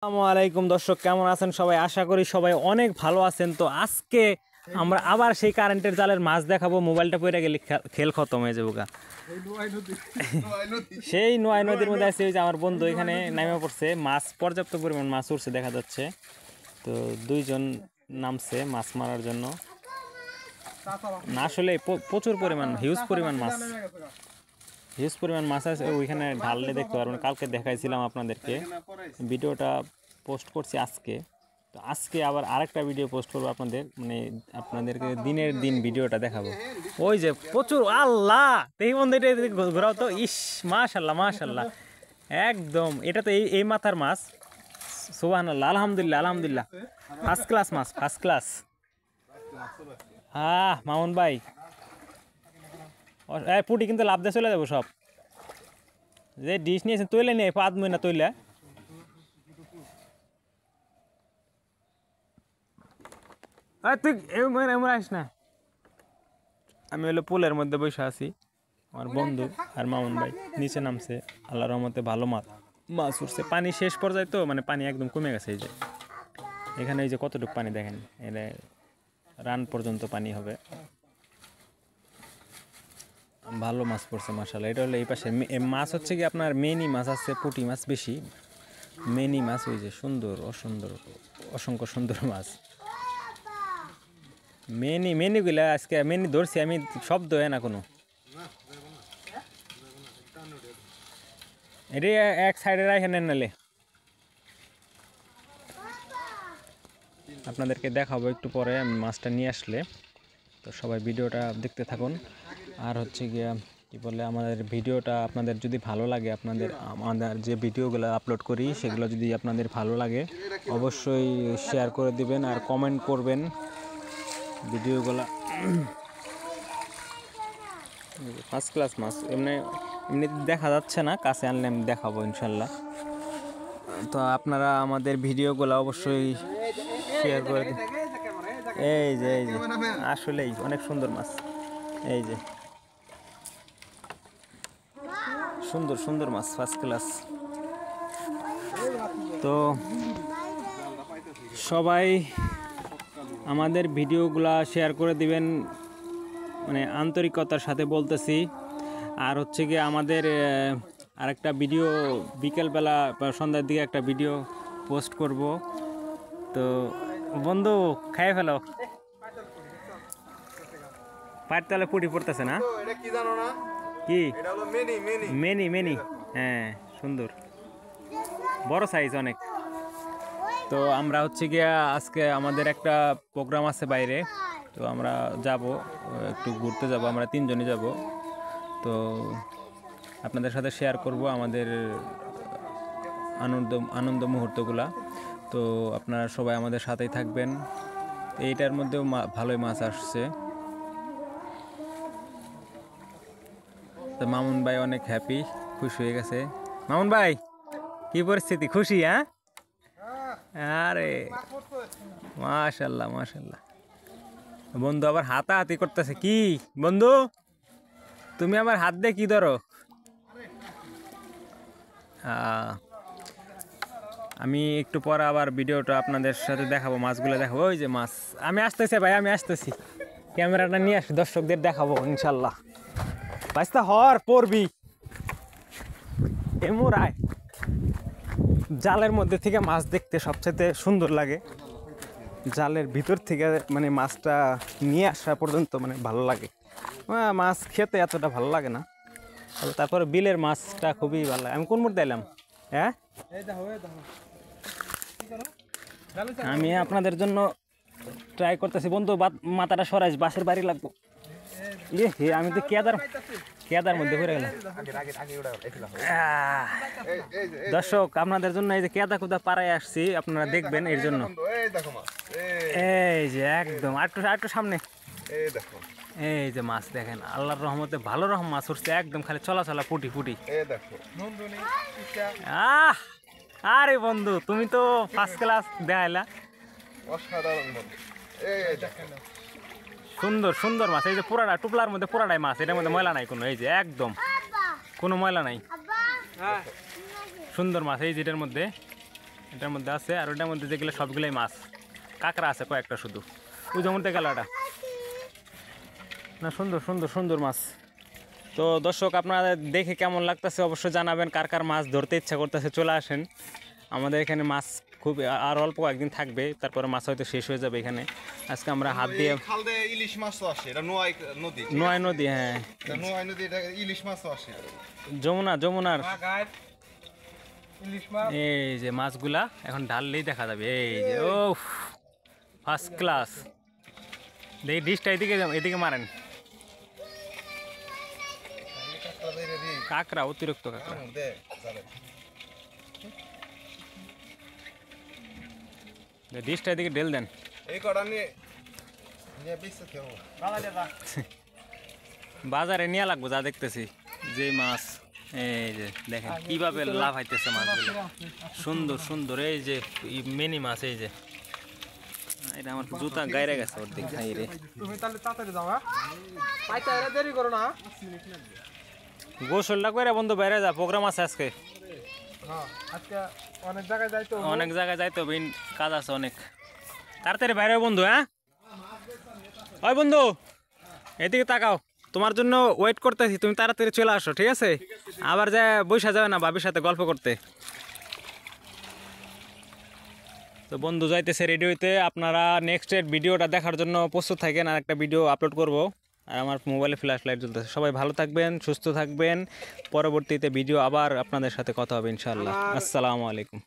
আসসালামু আলাইকুম দর্শক, কেমন আছেন সবাই? আশা করি সবাই অনেক ভালো আছেন। তো আজকে আমরা আবার সেই কারেন্টের জালের মাছ দেখাবো। মোবাইলটা পড়ে গেলে খেল খতম হয়ে যাবো গা। সেই নোয়াই নদীর মধ্যে আছে, ওই যে আমার বন্ধু এখানে নামে পড়ছে। মাছ পর্যাপ্ত পরিমাণ মাছ উঠছে দেখা যাচ্ছে। তো দুইজন নামছে মাছ মারার জন্য। না আসলে প্রচুর পরিমাণ হিউজ পরিমাণ মাছ আছে ওইখানে ঢাললে দেখতে পারবেন। কালকে দেখাইছিলাম আপনাদেরকে, ভিডিওটা পোস্ট করছি আজকে। তো আজকে আবার আরেকটা ভিডিও পোস্ট করবো আপনাদেরকে দিনের দিন ভিডিওটা দেখাবো। ওই যে প্রচুর, আল্লাহ দেখি বন্ধু ঘোরাও তো। ইস মাশাল্লাহ একদম, এটা তো এই মাথার মাছ। সুবহানাল্লাহ, আলহামদুলিল্লাহ ফার্স্ট ক্লাস মাছ, ফার্স্ট ক্লাস। মামুন ভাই পুটি কিন্তু লাভ দিয়ে চলে যাবো সব। যে ডিশ নিয়েছেন তৈলে নিয়ে পাঁচ মহিনা তৈলে। তুই এমন আসিস না। আমি হলো পুলের মধ্যে বসে আছি, আমার বন্ধু আর মামুন ভাই নিচে নামছে। আল্লাহর রহমতে ভালো মাছ উঠছে। পানি শেষ পর্যায়ে তো, পানি একদম কমে গেছে। এই যে এখানে এই যে কতটুকু পানি দেখেন, এটা রান পর্যন্ত পানি হবে। ভালো মাছ পড়ছে মাশাআল্লাহ। এটা হলো এই পাশে মাছ হচ্ছে কি আপনার মেনি মাছ আছে, পুঁটি মাছ বেশি। মেনি মাছ ওই যে সুন্দর অসংখ্য সুন্দর মাছ। মেনিগুলা আজকে মেনি ধরছি আমি, শব্দ হয় না কোনো। এটি এক সাইডে রাখে নেন, নালে আপনাদেরকে দেখাবো একটু পরে আমি মাছটা নিয়ে আসলে। তো সবাই ভিডিওটা দেখতে থাকুন। আর হচ্ছে গিয়া কি বলে, আমাদের ভিডিওটা আপনাদের যদি ভালো লাগে, আমাদের যে ভিডিওগুলো আপলোড করি সেগুলো যদি আপনাদের ভালো লাগে অবশ্যই শেয়ার করে দিবেন আর কমেন্ট করবেন ভিডিওগুলো। ফার্স্ট ক্লাস মাছ, এমনি দেখা যাচ্ছে না, কাছে আনলে আমি দেখাবো ইনশাল্লাহ। তো আপনারা আমাদের ভিডিওগুলো অবশ্যই শেয়ার করে দিন। এই যে আসলেই অনেক সুন্দর মাছ। এই যে সুন্দর মাছ, ফার্স্ট ক্লাস। তো সবাই আমাদের ভিডিওগুলা শেয়ার করে দিবেন, আন্তরিকতার সাথে বলতেছি। আর হচ্ছে গিয়ে আমাদের আরেকটা ভিডিও বিকেলবেলা বা সন্ধ্যার দিকে একটা ভিডিও পোস্ট করব। তো বন্ধু খাইয়ে ফেলো, পাটতলে পুটি পড়তেছে না কি? মেনি হ্যাঁ, সুন্দর বড় সাইজ অনেক। তো আমরা হচ্ছে গিয়া আজকে আমাদের একটা প্রোগ্রাম আছে বাইরে, তো আমরা যাব, একটু ঘুরতে যাব। আমরা তিনজনই যাব। তো আপনাদের সাথে শেয়ার করব আমাদের আনন্দ মুহূর্তগুলা। তো আপনারা সবাই আমাদের সাথেই থাকবেন। এইটার মধ্যেও ভালোই মাছ আসছে। তো মামুন ভাই অনেক হ্যাপি, খুশি হয়ে গেছে। মামুন ভাই কি পরিস্থিতি, খুশি? আরে মাশাল্লাহ বন্ধু আবার হাতাহাতি করতেছে। কি বন্ধু, তুমি আমার হাত দিয়ে কি ধরো? আমি একটু পরে আবার ভিডিওটা আপনাদের সাথে দেখাবো, মাছগুলো দেখাবো। ওই যে মাছ, আমি আসতেছি ভাই, আমি আসতেছি। ক্যামেরাটা নিয়ে আসি, দর্শকদের দেখাবো ইনশাল্লাহ। বাইস্তা হর পড়বি এমুরায়। জালের মধ্যে থেকে মাছ দেখতে সবচেয়ে সুন্দর লাগে। জালের ভিতর থেকে মাছটা নিয়ে আসা পর্যন্ত ভালো লাগে। মাছ খেতে এতটা ভালো লাগে না, তারপরে বিলের মাছটা খুবই ভালো লাগে। আমি কোন মুহূর্তে এলাম? আমি আপনাদের জন্য ট্রাই করতেছি। বন্ধু মাথাটা সরাইস, বাসের বাড়ি লাগবো। আমি তো কেদার মধ্যে ঘুরে গেলাম। দর্শক আপনাদের জন্য এই যে কেদা কুদা পাড়ায় আসছি, আপনারা দেখবেন এর জন্য। এই যে একদম আরেকটু সামনে, এই যে মাছ দেখেন, আল্লাহর রহমতে ভালো রকম মাছ উঠছে একদম, খালি চলা পুটি। আরে বন্ধু তুমি তো ফার্স্ট ক্লাস দেখাইলা, সুন্দর মাছ। এই যে পুরাটা টুপলার মধ্যে পুরাটাই মাছ, এটার মধ্যে ময়লা নাই কোনো। এই যে একদম কোনো ময়লা নাই, সুন্দর মাছ। এই যেটার মধ্যে এটার মধ্যে আছে, আর ওটার মধ্যে যেগুলো সবগুলোই মাছ। কাঁকড়া আছে কয়েকটা শুধু, ওই জমতে গেল এটা না। সুন্দর সুন্দর সুন্দর মাছ। তো দর্শক আপনারা দেখে কেমন লাগতেছে অবশ্যই জানাবেন। কার কার মাছ ধরতে ইচ্ছা করতেছে চলে আসেন আমাদের এখানে। মাছ খুব আর অল্প একদিন থাকবে, তারপরে মাছ হয়তো শেষ হয়ে যাবে এখানে। আজকে আমরা হাত দিয়ে ইলিশ মাছও আসে, এটা নোয়াই নদী। নোয়াই নদী, হ্যাঁ নোয়াই নদী, এটা ইলিশ মাছও আসে। যমুনার এই যে মাছগুলা এখন ঢাললেই দেখা যাবে। এই যে ও ফার্স্ট ক্লাস। দেখি ডিশটা এদিকে মারেন। কাঁকড়া, অতিরিক্ত কাঁকড়া। ডিশটা এদিকে ঢেল দেন। বাজারে নিয়ে লাগবো যা দেখতেছি যে মাছ। এই যে দেখেন কিভাবে লাভ হইতেছে মাছগুলো, সুন্দর সুন্দর। এই যে মিনি মাছ, এই যে এটা আমার জুতা গাইরে গেছে ওর দিক খাই রে। তুমি তাহলে তাড়াতাড়ি যাও, পাইতে দেরি করো না। গোসলটা করে বন্ধু বাইরে যা, প্রোগ্রাম আছে আজকে। আজকে অনেক জায়গায় যাইতো, অনেক জায়গায় যাইতো, কাজ আছে অনেক। তাড়াতাড়ি বাইরে বন্ধু। হ্যাঁ ওই বন্ধু এদিকে তাকাও, তোমার জন্য ওয়েট করতেছি, তুমি তাড়াতাড়ি চলে আসো, ঠিক আছে? আবার যা বৈশা যাবে না ভাবির সাথে গল্প করতে। তো বন্ধু যাইতেছে রেডি হইতে। আপনারা নেক্সটের ভিডিওটা দেখার জন্য প্রস্তুত থাকেন, আর একটা ভিডিও আপলোড করব। আর আমার মোবাইলে ফ্ল্যাশ লাইট জ্বলতেছে। সবাই ভালো থাকবেন, সুস্থ থাকবেন। পরবর্তীতে ভিডিও আবার আপনাদের সাথে কথা হবে ইনশাআল্লাহ। আসসালামু আলাইকুম।